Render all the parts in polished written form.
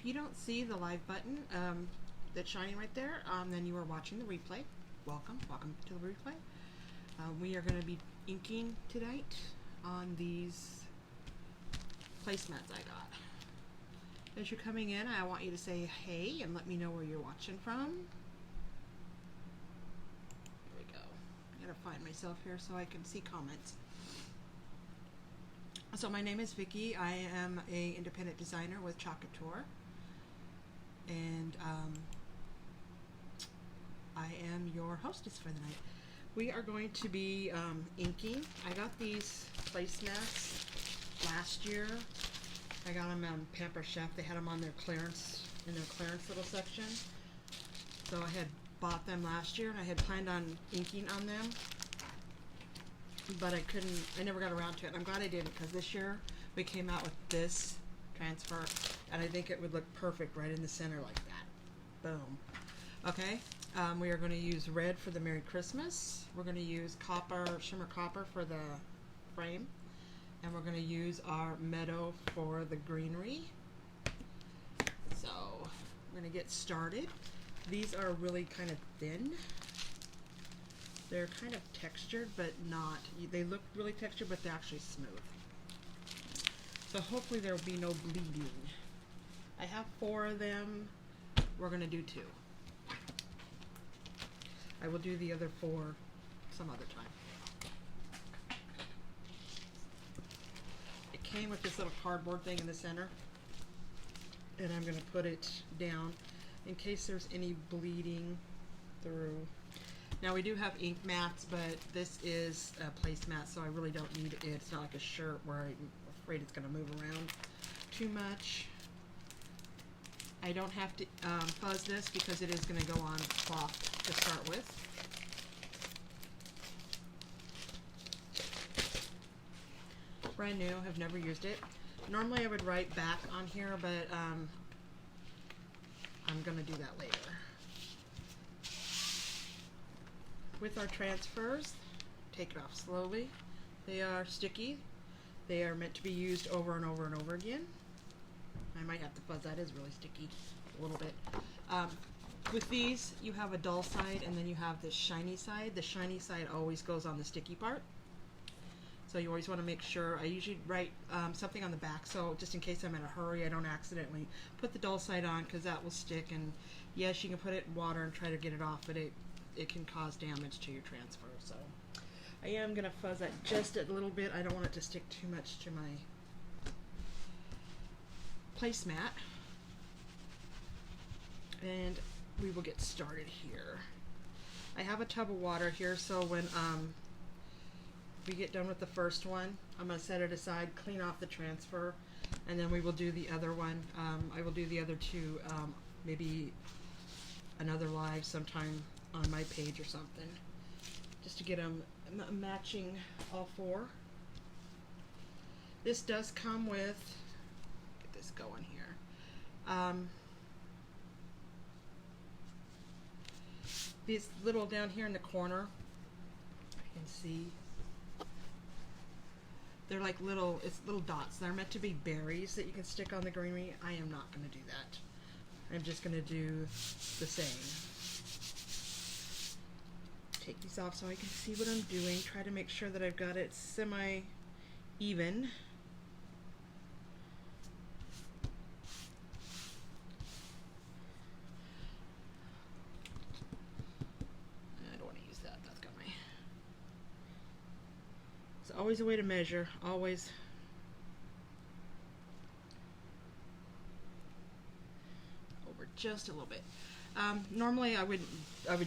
you don't see the live button that's shining right there, then you are watching the replay. Welcome to the replay. We are going to be inking tonight on these placemats I got. As you're coming in, I want you to say hey and let me know where you're watching from. There we go. I gotta find myself here so I can see comments. So my name is Vicki. I am a independent designer with Chalk Couture, and I am your hostess for the night. We are going to be inking. I got these placemats last year. I got them on Pamper Chef. They had them on their clearance, in their clearance little section. So I had bought them last year and I had planned on inking on them, but I never got around to it. I'm glad I didn't, because this year we came out with this transfer and I think it would look perfect right in the center like that. Boom. Okay, we are going to use red for the Merry Christmas. We're going to use copper, shimmer copper for the frame. And we're going to use our meadow for the greenery. So we're going to get started. These are really kind of thin. They're kind of textured, but not. They look really textured, but they're actually smooth. So hopefully there will be no bleeding. I have 4 of them. We're going to do 2. I will do the other 4 some other time. It came with this little cardboard thing in the center, and I'm going to put it down in case there's any bleeding through. Now we do have ink mats, but this is a placemat, so I really don't need it. It's not like a shirt where I'm afraid it's going to move around too much. I don't have to fuzz this because it is going to go on cloth to start with. Brand new, have never used it. Normally I would write back on here, but I'm going to do that later. With our transfers, take it off slowly. They are sticky. They are meant to be used over and over and over again. I might have to fuzz, that is really sticky a little bit. With these, you have a dull side and then you have this shiny side. The shiny side always goes on the sticky part. So you always want to make sure. I usually write something on the back, so just in case I'm in a hurry, I don't accidentally put the dull side on, because that will stick. And yes, you can put it in water and try to get it off, but it can cause damage to your transfer. So I am going to fuzz that just a little bit. I don't want it to stick too much to my placemat. And we will get started here. I have a tub of water here, so when we get done with the first one, I'm going to set it aside, clean off the transfer, and then we will do the other one. I will do the other 2 maybe another live sometime on my page or something, just to get them matching all 4. This does come with, get this going here, these little down here in the corner, you can see they're like little dots. They're meant to be berries that you can stick on the greenery. I am not going to do that. I'm just going to do the same. Take these off so I can see what I'm doing. Try to make sure that I've got it semi-even. I don't want to use that. That's got my... It's always a way to measure. Always. Over just a little bit. Normally I would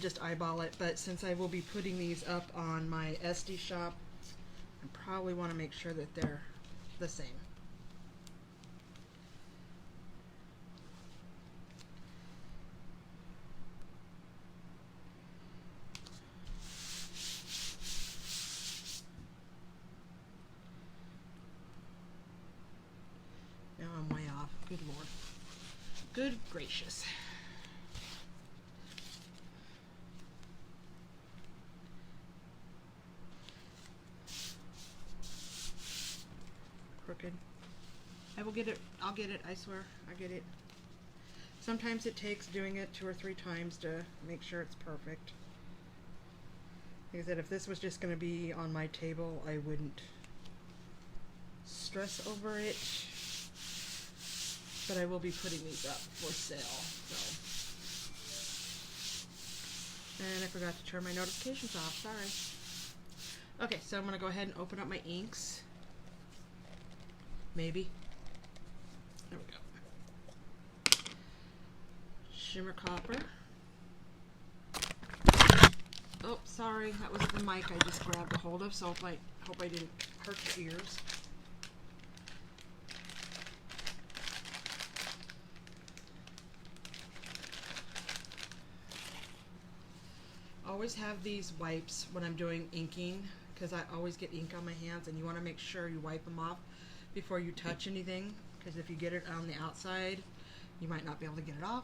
just eyeball it, but since I will be putting these up on my SD shop, I probably want to make sure that they're the same. Now I'm way off. Good Lord. Good gracious. Crooked. I will get it. I'll get it. I swear. I get it. Sometimes it takes doing it 2 or 3 times to make sure it's perfect. Like I said, if this was just going to be on my table, I wouldn't stress over it. But I will be putting these up for sale. So. And I forgot to turn my notifications off. Sorry. Okay, so I'm going to go ahead and open up my inks. Maybe. There we go. Shimmer Copper. Oh, sorry, that was the mic I just grabbed a hold of, so I hope I didn't hurt your ears. Always have these wipes when I'm doing inking, because I always get ink on my hands, and you want to make sure you wipe them off before you touch anything, because if you get it on the outside, you might not be able to get it off.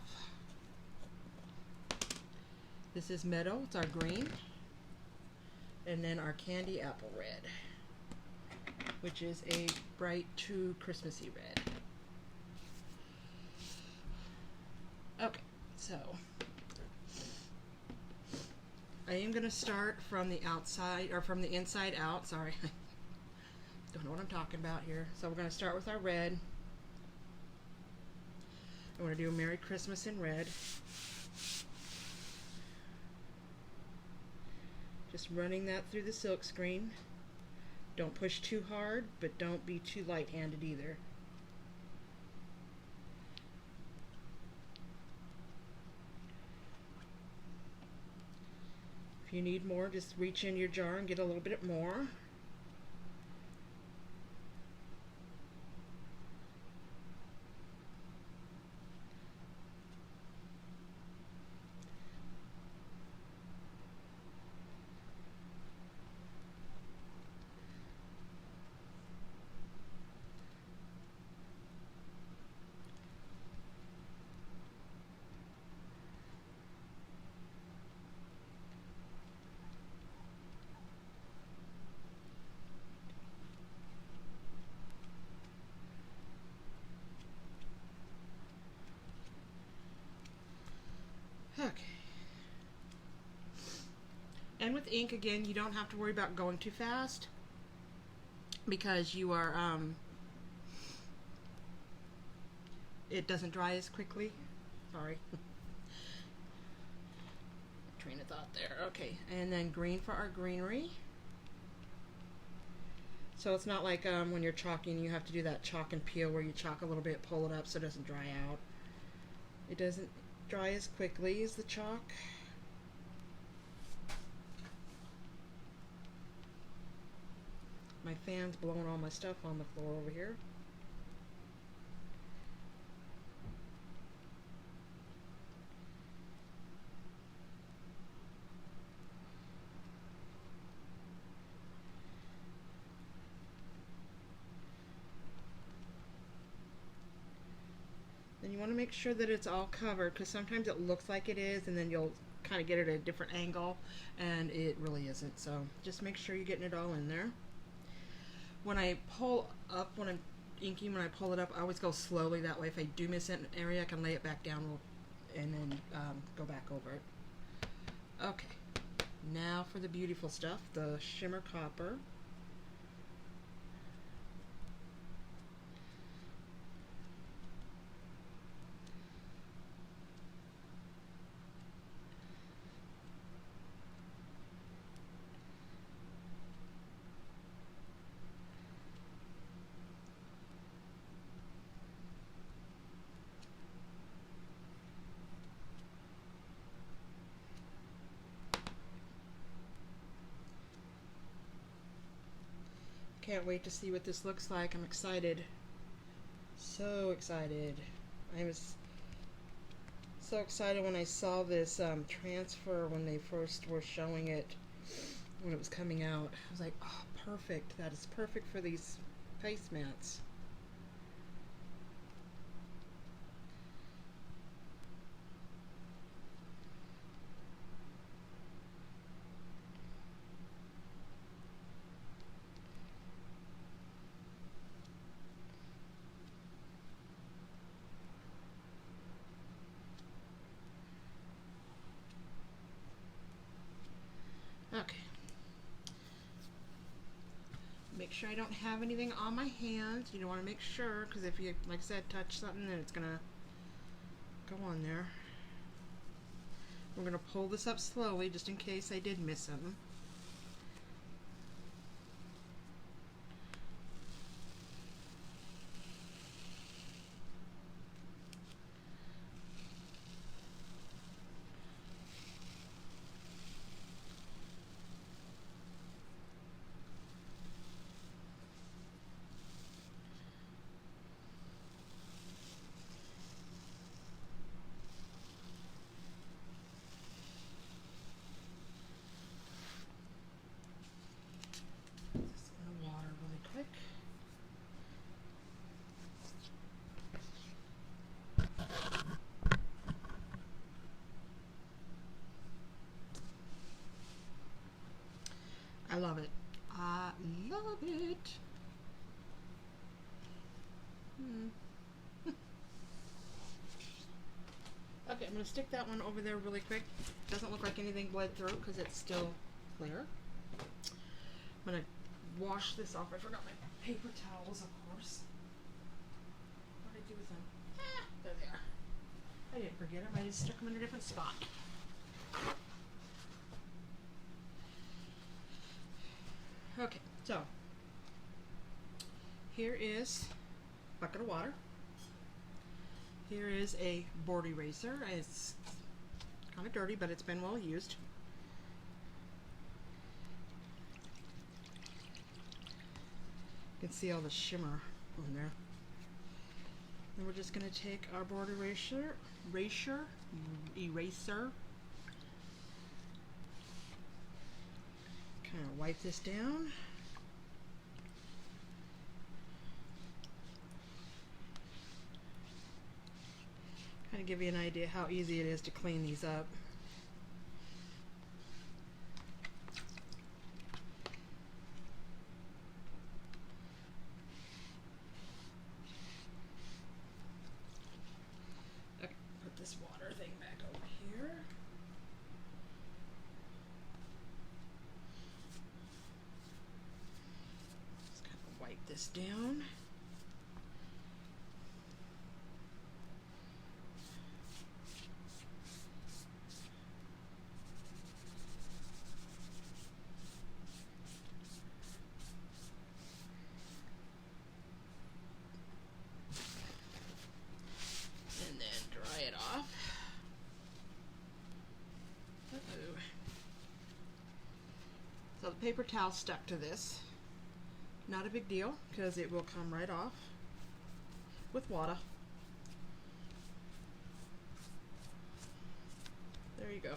This is Meadow, it's our green, and then our Candy Apple Red, which is a bright too Christmassy red. Okay, so I am going to start from the outside, or from the inside out, sorry. Don't know what I'm talking about here. So we're going to start with our red. I'm going to do a Merry Christmas in red. Just running that through the silk screen. Don't push too hard, but don't be too light-handed either. If you need more, just reach in your jar and get a little bit more. Okay. And with ink, again, you don't have to worry about going too fast, because you are, it doesn't dry as quickly. Sorry. Train of thought there. Okay, and then green for our greenery. So it's not like when you're chalking, you have to do that chalk and peel where you chalk a little bit, pull it up so it doesn't dry out. It doesn't dry as quickly as the chalk. My fan's blowing all my stuff on the floor over here. Then you want to make sure that it's all covered, because sometimes it looks like it is, and then you'll kind of get it at a different angle, and it really isn't. So just make sure you're getting it all in there. When I pull up, when I'm inking, when I pull it up, I always go slowly. That way, if I do miss an area, I can lay it back down and then go back over it. Okay, now for the beautiful stuff, the Shimmer Copper. Can't wait to see what this looks like. I'm excited. So excited. I was so excited when I saw this transfer when they first were showing it, when it was coming out. I was like, oh, perfect. That is perfect for these placemats. sure I don't have anything on my hands. You don't want to make sure, because if you, like I said, touch something, then it's gonna go on there. We're gonna pull this up slowly, just in case I did miss something. Just in the water really quick. I love it. I love it. Okay, I'm going to stick that one over there really quick. Doesn't look like anything bled through because it's still clear. I'm going to wash this off. I forgot my paper towels, of course. What did I do with them? Ah, there they are. I didn't forget them. I just stuck them in a different spot. Okay, so here is a bucket of water. Here is a board eraser. It's kind of dirty, but it's been well used. You can see all the shimmer on there. Then we're just going to take our board eraser, kind of wipe this down. Kind of give you an idea how easy it is to clean these up. Okay, put this water thing back over here. Just kind of wipe this down. So the paper towel stuck to this. Not a big deal because it will come right off with water. There you go.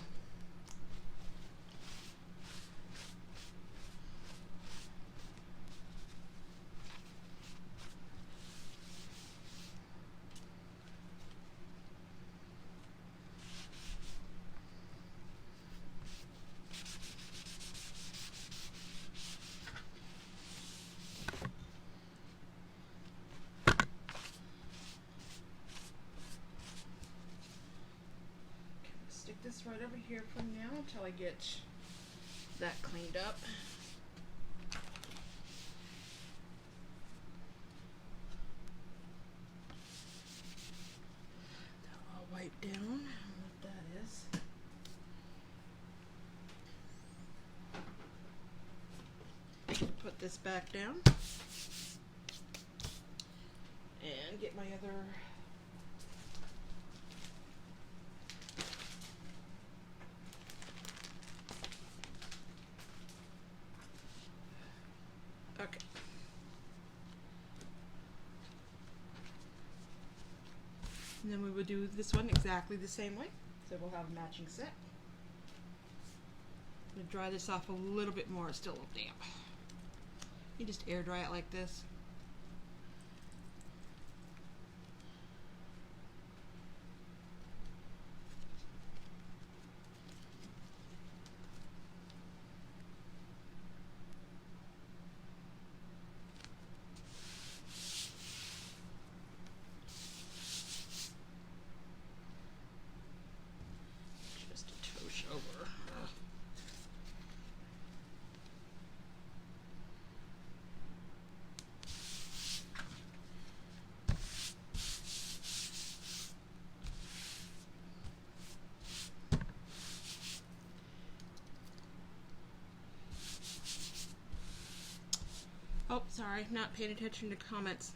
Stick this right over here for now until I get that cleaned up. I'll wipe down what that is. Put this back down and get my other okay. And then we will do this one exactly the same way. So we'll have a matching set. I'm going to dry this off a little bit more. It's still a little damp. You just air dry it like this. Just a touch over. Oh, sorry, not paying attention to comments.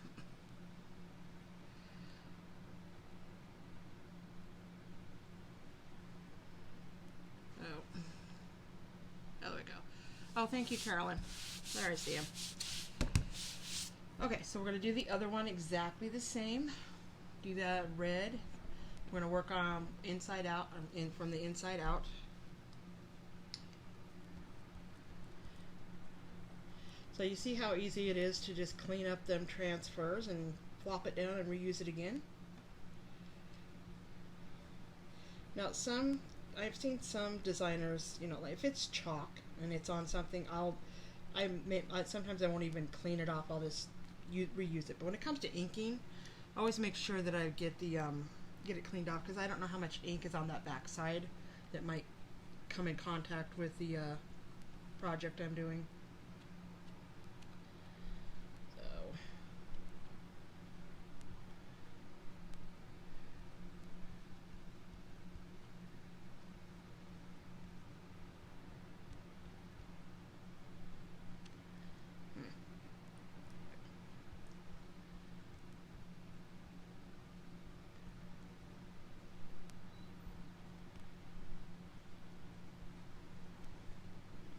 Oh, there we go. Oh, thank you, Carolyn. There I see him. Okay, so we're going to do the other one exactly the same. Do that red. We're going to work on inside out, from the inside out. So you see how easy it is to just clean up them transfers and flop it down and reuse it again? Now I've seen some designers, you know, like if it's chalk and it's on something, sometimes I won't even clean it off, I'll just reuse it. But when it comes to inking, I always make sure that I get it cleaned off, because I don't know how much ink is on that back side that might come in contact with the project I'm doing.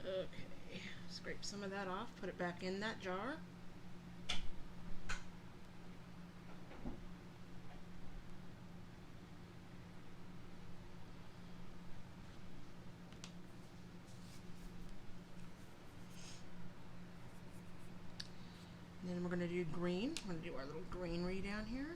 Okay, scrape some of that off, put it back in that jar. And then we're going to do green. We're going to do our little greenery down here.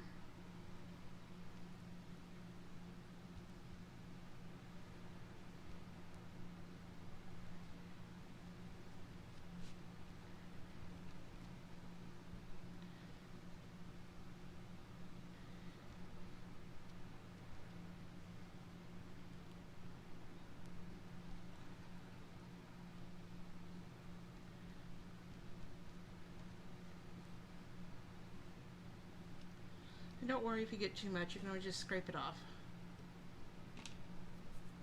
And don't worry if you get too much, you can always just scrape it off.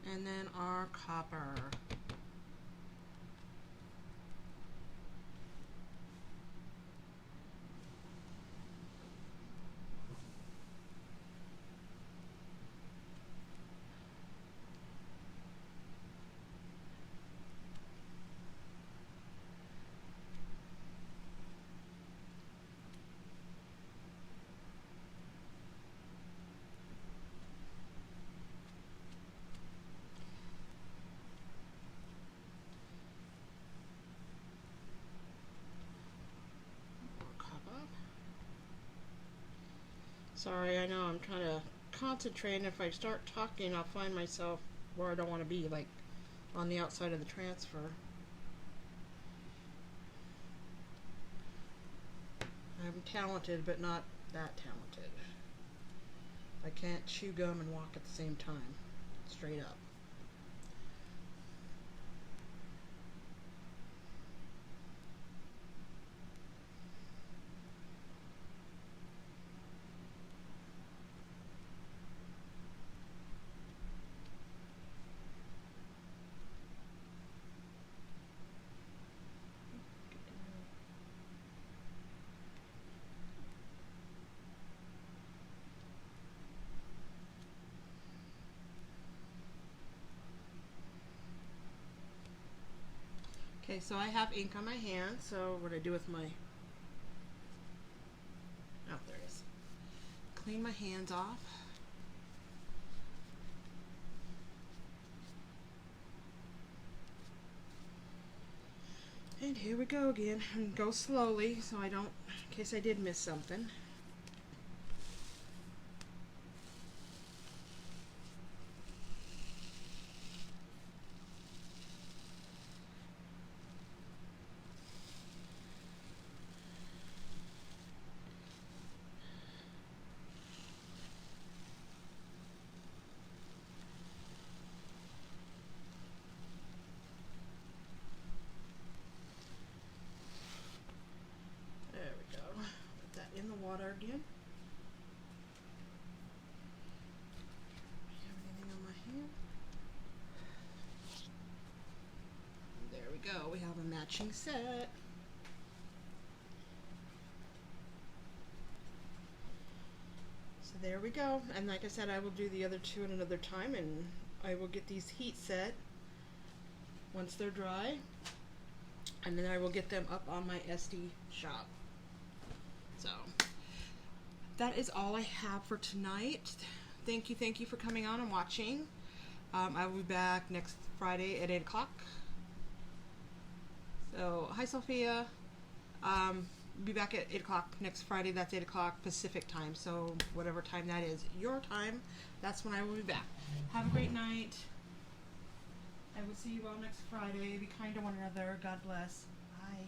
And then our copper. Sorry, I know I'm trying to concentrate, and if I start talking, I'll find myself where I don't want to be, like on the outside of the transfer. I'm talented, but not that talented. I can't chew gum and walk at the same time, straight up. Okay, so I have ink on my hand, so what I do with my, oh, there it is. Clean my hands off. And here we go again, and go slowly so I don't, in case I did miss something. In the water again. Have anything on my hand? There we go. We have a matching set. there we go. And like I said, I will do the other two at another time, and I will get these heat set once they're dry, and then I will get them up on my SD shop. So that is all I have for tonight. Thank you for coming on and watching. I will be back next Friday at 8 o'clock. So, hi Sophia. Be back at 8 o'clock next Friday. That's 8 o'clock Pacific time. So, whatever time that is, your time, that's when I will be back. Have a great night. I will see you all next Friday. Be kind to one another. God bless. Bye.